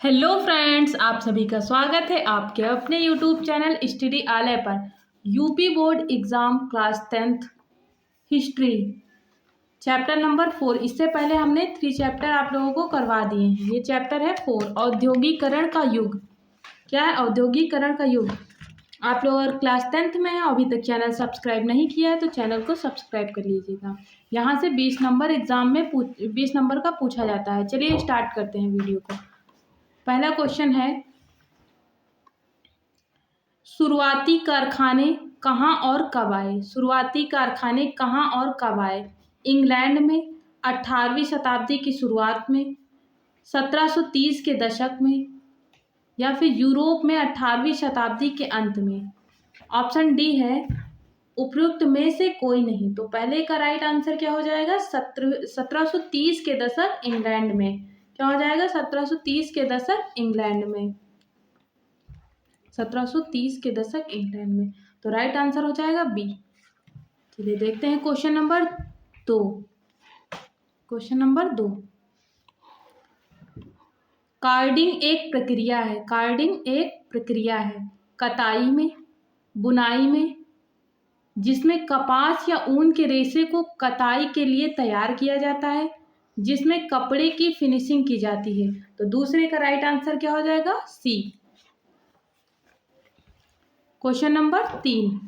Hello friends, आप सभी का स्वागत है आपके अपने यूट्यूब चैनल स्टडी आलय पर। UP board exam class 10th history chapter number 4। इससे पहले हमने 3 चैप्टर आप लोगों को करवा दिए हैं। ये चैप्टर है 4, औद्योगिकरण का युग। क्या है औद्योगिकरण का युग? आप लोग अगर क्लास 10th में हैं, अभी तक चैनल सब्सक्राइब नहीं किया है तो चैनल को सब्सक्राइब कर लीजिएगा। यहाँ से 20 नंबर एग्जाम में 20 नंबर का पूछा जाता है। चलिए स्टार्ट करते हैं वीडियो को। पहला क्वेश्चन है, शुरुआती कारखाने कहाँ और कब आए? शुरुआती कारखाने कहाँ और कब आए? इंग्लैंड में 18वीं शताब्दी की शुरुआत में, 1730 के दशक में, या फिर यूरोप में 18वीं शताब्दी के अंत में। ऑप्शन डी है उपयुक्त में से कोई नहीं। तो पहले का राइट आंसर क्या हो जाएगा? 1730 के दशक इंग्लैंड में। क्या हो जाएगा? 1730 के दशक इंग्लैंड में। 1730 के दशक इंग्लैंड में। तो राइट आंसर हो जाएगा बी। चलिए देखते हैं question number 2। Question number 2, carding एक प्रक्रिया है। कार्डिंग एक प्रक्रिया है कताई में, बुनाई में, जिसमें कपास या ऊन के रेशे को कताई के लिए तैयार किया जाता है, जिसमें कपड़े की फिनिशिंग की जाती है। तो दूसरे का राइट आंसर क्या हो जाएगा? सी। क्वेश्चन नंबर 3,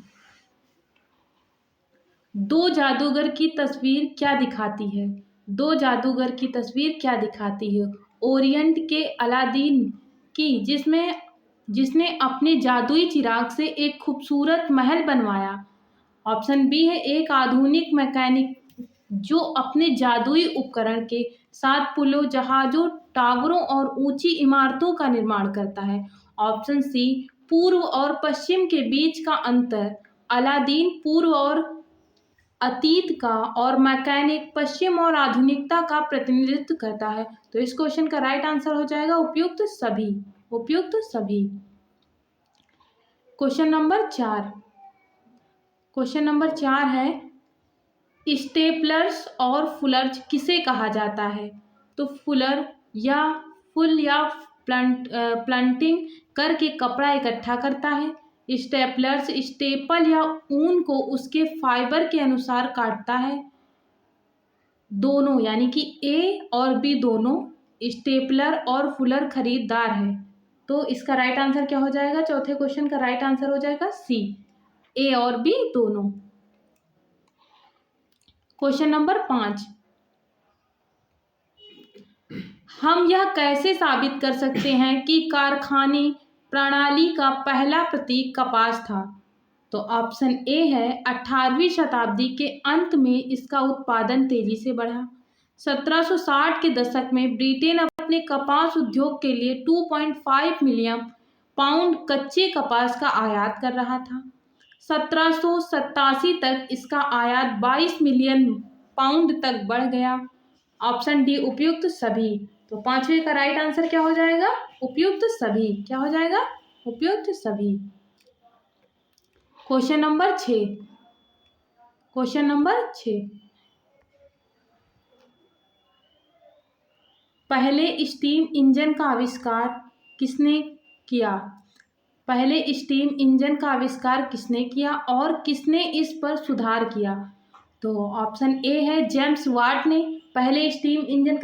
दो जादूगर की तस्वीर क्या दिखाती है? दो जादूगर की तस्वीर क्या दिखाती है? ओरिएंट के अलादीन की, जिसने अपने जादुई चिराग से एक खूबसूरत महल बनवाया। ऑप्शन बी है एक आधुनिक मैकेनिक जो अपने जादुई उपकरण के साथ पुलों, जहाजों, टावरों और ऊंची इमारतों का निर्माण करता है। ऑप्शन सी पूर्व और पश्चिम के बीच का अंतर। अलादीन पूर्व और अतीत का और मैकेनिक पश्चिम और आधुनिकता का प्रतिनिधित्व करता है। तो इस क्वेश्चन का राइट आंसर हो जाएगा उपयुक्त सभी। उपयुक्त सभी। Question number 4। क्वेश्चन नंबर 4 है, स्टेपलर्स और फुलर्स किसे कहा जाता है? तो फुलर या फुल या प्लंटिंग करके कपड़ा इकट्ठा करता है। स्टेपलर्स स्टेपल या ऊन को उसके फाइबर के अनुसार काटता है। दोनों यानी कि ए और बी दोनों, स्टेपलर और फुलर खरीदार है। तो इसका राइट आंसर क्या हो जाएगा? चौथे क्वेश्चन का राइट आंसर हो जाएगा सी, ए और बी दोनों। क्वेश्चन नंबर 5, हम यह कैसे साबित कर सकते हैं कि कारखानी प्रणाली का पहला प्रतीक कपास था? तो ऑप्शन ए है 18वीं शताब्दी के अंत में इसका उत्पादन तेजी से बढ़ा। 1760 के दशक में ब्रिटेन अपने कपास उद्योग के लिए 2.5 मिलियन पाउंड कच्चे कपास का आयात कर रहा था। 1787 तक इसका आयात 22 मिलियन पाउंड तक बढ़ गया। ऑप्शन डी उपयुक्त सभी। तो पांचवें का राइट आंसर क्या हो जाएगा? उपयुक्त सभी। क्या हो जाएगा? उपयुक्त सभी। Question number 6। क्वेश्चन नंबर 6, पहले स्टीम इंजन का आविष्कार किसने किया? पहले स्टीम इंजन का आविष्कार किसने किया और किसने इस पर सुधार किया? तो ऑप्शन ए है जेम्स वाट ने पहले स्टीम इंजन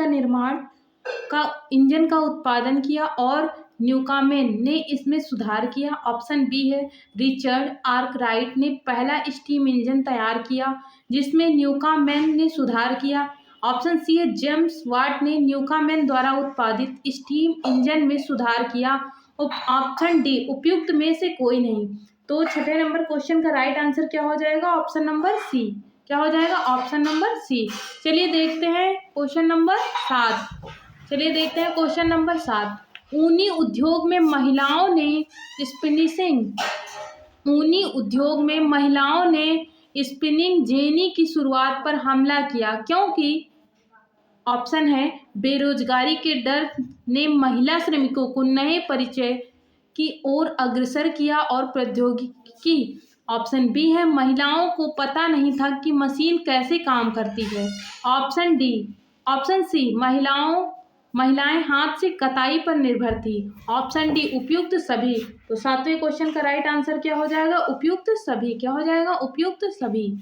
का उत्पादन किया और न्यूकामेन ने इसमें सुधार किया। ऑप्शन बी है रिचर्ड आर्कराइट ने पहला स्टीम इंजन तैयार किया जिसमें न्यूकामेन ने सुधार किया। ऑप्शन सी है जेम्स वाट ने न्यूकामेन द्वारा उत्पादित स्टीम इंजन में सुधार किया। ऑप्शन डी उपयुक्त में से कोई नहीं। तो छठे नंबर क्वेश्चन का राइट आंसर क्या हो जाएगा? Option number C. क्या हो जाएगा? Option number C. चलिए देखते हैं क्वेश्चन नंबर 7। चलिए देखते हैं क्वेश्चन नंबर 7, ऊनी उद्योग में महिलाओं ने स्पिनिंग जेनी की शुरुआत पर हमला किया क्योंकि ऑप्शन है बेरोजगारी के डर ने महिला श्रमिकों को नए परिचय की ओर अग्रसर किया और प्रौद्योगिकी। ऑप्शन बी है महिलाओं को पता नहीं था कि मशीन कैसे काम करती है। Option D. ऑप्शन सी महिलाएं हाथ से कताई पर निर्भर थी। ऑप्शन डी उपयुक्त सभी। तो 7वें क्वेश्चन का राइट आंसर क्या हो जाएगा? उपयुक्त सभी। क्या हो जाएगा? उपयुक्त सभी।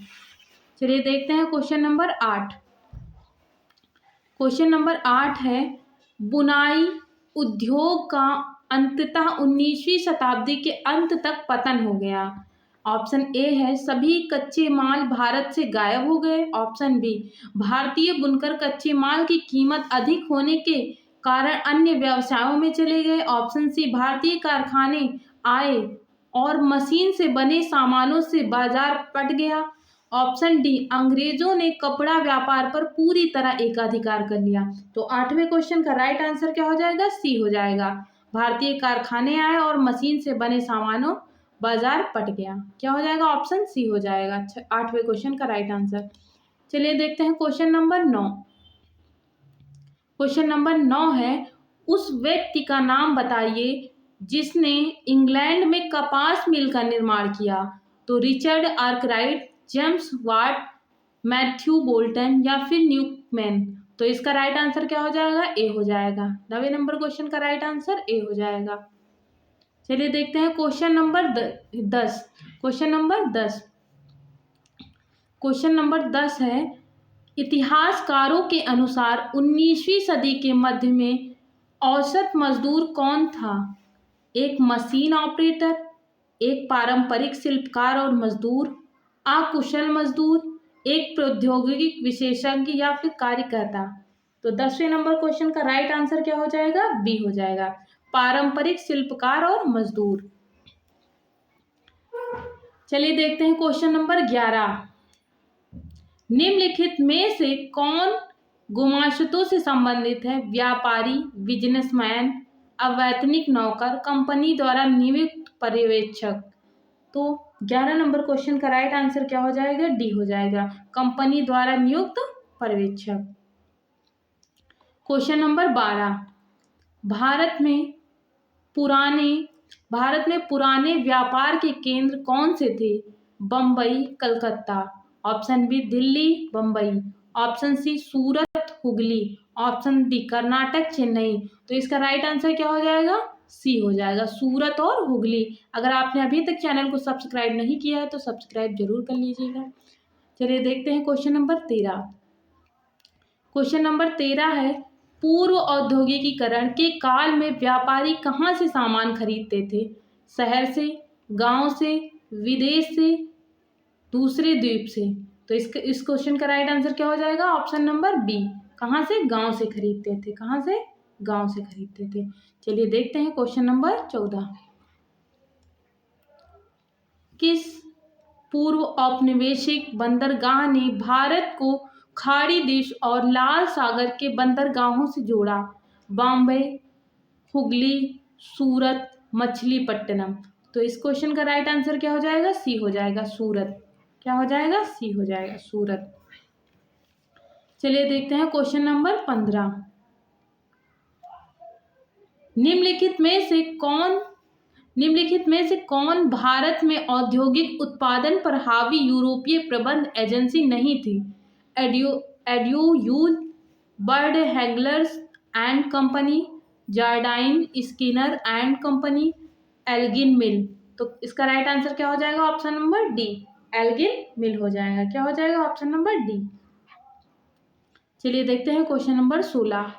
चलिए देखते हैं क्वेश्चन नंबर 8। क्वेश्चन नंबर 8 है, बुनाई उद्योग का अंततः 19वीं शताब्दी के अंत तक पतन हो गया। ऑप्शन ए है सभी कच्चे माल भारत से गायब हो गए। ऑप्शन बी भारतीय बुनकर कच्चे माल की कीमत अधिक होने के कारण अन्य व्यवसायों में चले गए। ऑप्शन सी भारतीय कारखाने आए और मशीन से बने सामानों से बाजार पट गया। ऑप्शन डी अंग्रेजों ने कपड़ा व्यापार पर पूरी तरह एकाधिकार कर लिया। तो 8वें क्वेश्चन का राइट आंसर क्या हो जाएगा? सी हो जाएगा। भारतीय कारखाने आए और मशीन से बने सामानों बाजार पट गया। क्या हो जाएगा? ऑप्शन सी हो जाएगा 8वें क्वेश्चन का राइट आंसर। चलिए देखते हैं क्वेश्चन नंबर 9। क्वेश्चन नंबर 9 है, उस व्यक्ति का नाम बताइए जिसने इंग्लैंड में कपास मिल का निर्माण किया। तो Richard Arkwright, James Watt, Matthew Boulton या फिर न्यूमैन। तो इसका राइट आंसर क्या हो जाएगा? ए हो जाएगा। 9वें नंबर क्वेश्चन का राइट आंसर ए हो जाएगा। चलिए देखते हैं question number 10। Question number 10। Question number 10 है, इतिहासकारों के अनुसार 19वीं सदी के मध्य में औसत मजदूर कौन था? एक मशीन ऑपरेटर, एक पारंपरिक शिल्पकार और मजदूर, अकुशल मजदूर, एक प्रौद्योगिकी विशेषज्ञ या फिर कार्यकर्ता। तो 10वें नंबर क्वेश्चन का राइट आंसर क्या हो जाएगा? बी हो जाएगा, पारंपरिक शिल्पकार और मजदूर। चलिए देखते हैं क्वेश्चन नंबर 11। निम्नलिखित में से कौन गुमाश्तों से संबंधित है? व्यापारी, बिजनेसमैन, अवैतनिक नौकर, कंपनी द्वारा नियुक्त पर्यवेक्षक। तो 11 नंबर क्वेश्चन का राइट आंसर क्या हो जाएगा? डी हो जाएगा, कंपनी द्वारा नियुक्त पर्यवेक्षक। Question number 12। भारत में पुराने व्यापार के केंद्र कौन से थे? Bombay, Calcutta. Option B Delhi, Bombay. Option C Surat, Hooghly. Option D Karnataka, Chennai. तो इसका राइट आंसर क्या हो जाएगा? सी हो जाएगा, सूरत और हुगली। अगर आपने अभी तक चैनल को सब्सक्राइब नहीं किया है तो सब्सक्राइब जरूर कर लीजिएगा। चलिए देखते हैं क्वेश्चन नंबर 13। क्वेश्चन नंबर 13 है, पूर्व औद्योगिकीकरण के काल में व्यापारी कहाँ से सामान खरीदते थे? शहर से, गांव से, विदेश से, दूसरे द्वीप से। तो इस क्वेश्चन का राइट आंसर क्या हो जाएगा? ऑप्शन नंबर बी, कहाँ से? गांव से खरीदते थे। कहाँ से? गांव से खरीदते थे। चलिए देखते हैं क्वेश्चन नंबर 14। किस पूर्व औपनिवेशिक बंदरगाह ने भारत को खाड़ी देश और लाल सागर के बंदरगाहों से जोड़ा? बॉम्बे, हुगली, सूरत, मछलीपट्टनम। तो इस क्वेश्चन का राइट आंसर क्या हो जाएगा? सी हो जाएगा, सूरत। क्या हो जाएगा? सी हो जाएगा, सूरत। चलिए देखते हैं क्वेश्चन नंबर 15। निम्नलिखित में से कौन भारत में औद्योगिक उत्पादन पर हावी यूरोपीय प्रबंध एजेंसी नहीं थी? एड्यूयूल, Bird Heilgers and company, Jardine Skinner and company, Elgin mill. तो इसका राइट आंसर क्या हो जाएगा? Option number D, Elgin mill हो जाएगा। क्या हो जाएगा? Option number D. चलिए देखते हैं क्वेश्चन नंबर 16।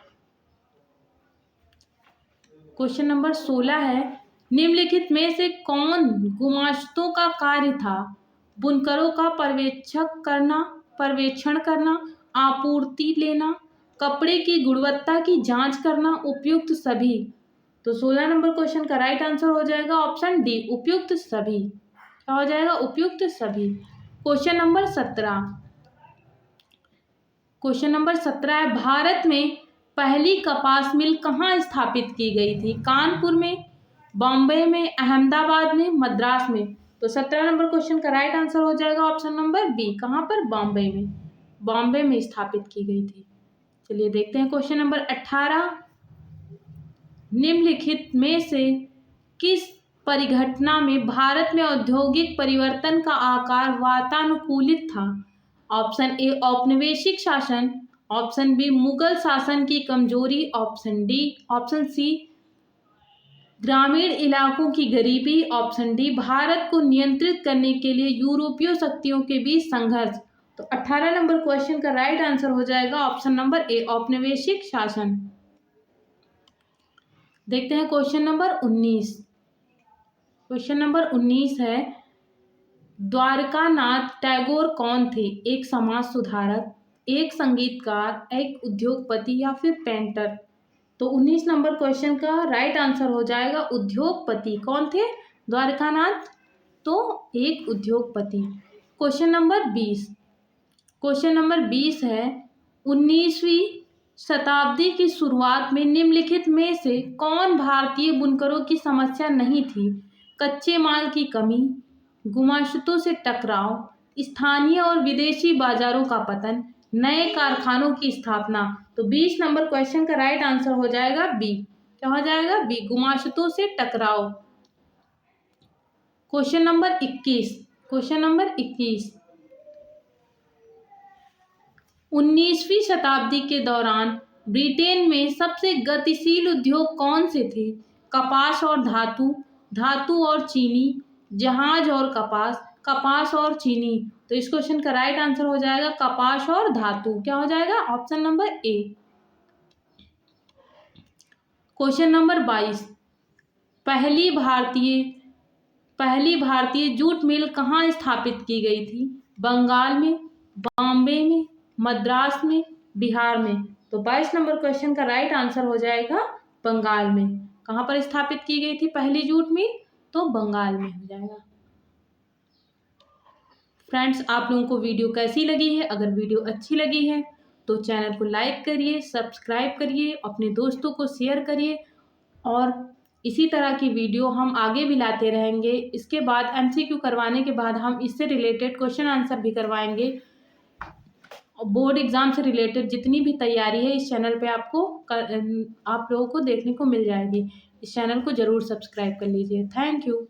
क्वेश्चन नंबर 16 है, निम्नलिखित में से कौन गुमाश्तों का कार्य था? बुनकरों का पर्यवेक्षण करना, आपूर्ति लेना, कपड़े की गुणवत्ता की जांच करना, उपयुक्त सभी। तो 16 नंबर क्वेश्चन का राइट आंसर हो जाएगा ऑप्शन डी, उपयुक्त सभी। क्या हो जाएगा? उपयुक्त सभी। Question number 17। क्वेश्चन नंबर 17 है, भारत में पहली कपास मिल कहाँ स्थापित की गई थी? कानपुर में, बॉम्बे में, अहमदाबाद में, मद्रास में। तो 17 नंबर क्वेश्चन का राइट आंसर हो जाएगा ऑप्शन नंबर बी, कहाँ पर? बॉम्बे में। बॉम्बे में स्थापित की गई थी। चलिए देखते हैं क्वेश्चन नंबर 18। निम्नलिखित में से किस परिघटना में भारत में औद्योगिक परिवर्तन का आकार वातानुकूलित था? ऑप्शन ए औपनिवेशिक शासन, ऑप्शन बी मुगल शासन की कमजोरी, ऑप्शन सी ग्रामीण इलाकों की गरीबी, ऑप्शन डी भारत को नियंत्रित करने के लिए यूरोपीय शक्तियों के बीच संघर्ष। तो 18 नंबर क्वेश्चन का राइट आंसर हो जाएगा ऑप्शन नंबर ए, औपनिवेशिक शासन। देखते हैं क्वेश्चन नंबर 19। क्वेश्चन नंबर 19 है, द्वारकानाथ टैगोर कौन थे? एक समाज सुधारक, एक संगीतकार, एक उद्योगपति या फिर पेंटर। तो 19 नंबर क्वेश्चन का राइट आंसर हो जाएगा उद्योगपति। कौन थे? द्वारकानाथ, तो एक उद्योगपति। Question number 20। क्वेश्चन नंबर 20 है, 19वीं शताब्दी की शुरुआत में निम्नलिखित में से कौन भारतीय बुनकरों की समस्या नहीं थी? कच्चे माल की कमी, गुमाश्तों से टकराव, स्थानीय और विदेशी बाजारों का पतन, नए कारखानों की स्थापना। तो 20 नंबर क्वेश्चन का राइट आंसर हो जाएगा बी। क्या हो जाएगा? बी, गुमाश्तों से टकराव। Question number 21। क्वेश्चन नंबर 21, 19वीं शताब्दी के दौरान ब्रिटेन में सबसे गतिशील उद्योग कौन से थे? कपास और धातु, धातु और चीनी, जहाज और कपास, कपास और चीनी। तो इस क्वेश्चन का राइट आंसर हो जाएगा कपास और धातु। क्या हो जाएगा? Option number A. Question number 22, पहली भारतीय जूट मिल कहाँ स्थापित की गई थी? बंगाल में, बॉम्बे में, मद्रास में, बिहार में। तो 22 नंबर क्वेश्चन का राइट आंसर हो जाएगा बंगाल में। कहाँ पर स्थापित की गई थी पहली जूट मिल? तो बंगाल में हो जाएगा। फ्रेंड्स, आप लोगों को वीडियो कैसी लगी है? अगर वीडियो अच्छी लगी है तो चैनल को लाइक करिए, सब्सक्राइब करिए, अपने दोस्तों को शेयर करिए और इसी तरह की वीडियो हम आगे भी लाते रहेंगे। इसके बाद MCQ करवाने के बाद हम इससे रिलेटेड क्वेश्चन आंसर भी करवाएंगे। बोर्ड एग्जाम से रिलेटेड जितनी भी तैयारी है इस चैनल पे आप लोगों को देखने को मिल जाएगी। इस चैनल को ज़रूर सब्सक्राइब कर लीजिए। Thank you.